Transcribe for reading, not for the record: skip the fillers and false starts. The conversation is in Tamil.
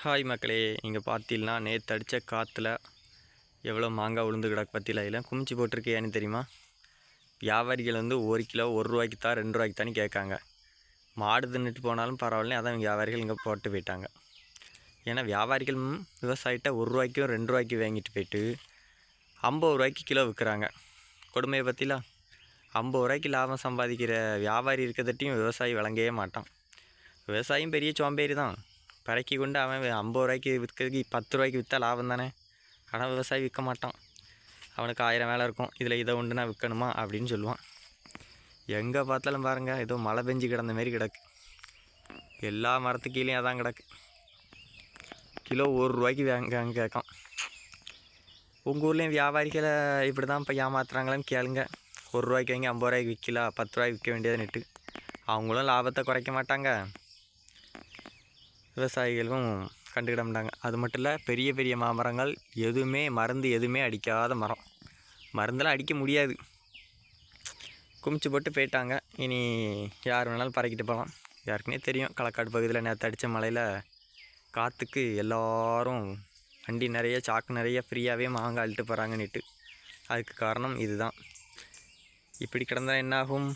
ஹாய் மக்களே, இங்கே பார்த்தீங்கன்னா நேற்று அடித்த காற்றுல எவ்வளோ மாங்காய் உளுந்து கிடக்கு பற்றியில் அதில் குமிச்சு போட்டிருக்கு. ஏன்னு தெரியுமா? வியாபாரிகள் வந்து 1 கிலோ 1 ரூபாய்க்கு தான் 2 ரூபாய்க்கு தானே கேட்காங்க. மாடு தின்னுட்டு போனாலும் பரவாயில்ல, அதான் வியாபாரிகள் இங்கே போட்டு போயிட்டாங்க. ஏன்னா வியாபாரிகள் விவசாயிட்ட 1 ரூபாய்க்கும் 2 ரூபாய்க்கு வாங்கிட்டு போயிட்டு 50 ரூபாய்க்கு கிலோ விற்கிறாங்க. கொடுமையை பற்றிலாம் 50 ரூபாய்க்கு லாபம் சம்பாதிக்கிற வியாபாரி இருக்கிறதட்டையும் விவசாயி வழங்கவே மாட்டான். விவசாயியும் பெரிய சோம்பேறி தான். பறக்கி கொண்டு அவன் 50 ரூபாய்க்கு விற்கிறதுக்கு 10 ரூபாய்க்கு விற்றா லாபம் தானே. ஆனால் விவசாயி விற்க மாட்டான். அவனுக்கு 1000 வேலை இருக்கும். இதில் இதை உண்டு நான் விற்கணுமா அப்படின்னு சொல்லுவான். எங்கே பார்த்தாலும் பாருங்கள், ஏதோ மழை பெஞ்சு கிடந்த மாரி கிடக்கு. எல்லா மரத்து கீழேயும் அதான் கிடக்கு. கிலோ 1 ரூபாய்க்கு வாங்க கேட்கான். உங்கள் ஊர்லேயும் வியாபாரிகளை இப்படி தான் இப்போ ஏமாத்துறாங்களான்னு கேளுங்க. 1 ரூபாய்க்கு வாங்கி 50 ரூபாய்க்கு விற்கல, 10 ரூபாய்க்கு விற்க வேண்டியது நெட்டு. அவங்களும் லாபத்தை குறைக்க மாட்டாங்க, விவசாயிகளும் கண்டுக்கிட மாட்டாங்க. அது மட்டும் இல்லை, பெரிய பெரிய மாமரங்கள் எதுவுமே மருந்து எதுவுமே அடிக்காத மரம். மருந்தெல்லாம் அடிக்க முடியாது. குமிச்சு போட்டு போயிட்டாங்க. இனி யார் வேணாலும் பறக்கிட்டு போகலாம். யாருக்குன்னே தெரியும், களக்காடு பகுதியில் நேற்று அடித்த மழையில் காற்றுக்கு எல்லோரும் வண்டி நிறைய சாக்கு நிறைய ஃப்ரீயாகவே மாங்காய் அள்ளிட்டு போகிறாங்கன்னுட்டு. அதுக்கு காரணம் இதுதான். இப்படி கிடந்தால் என்னாகும்?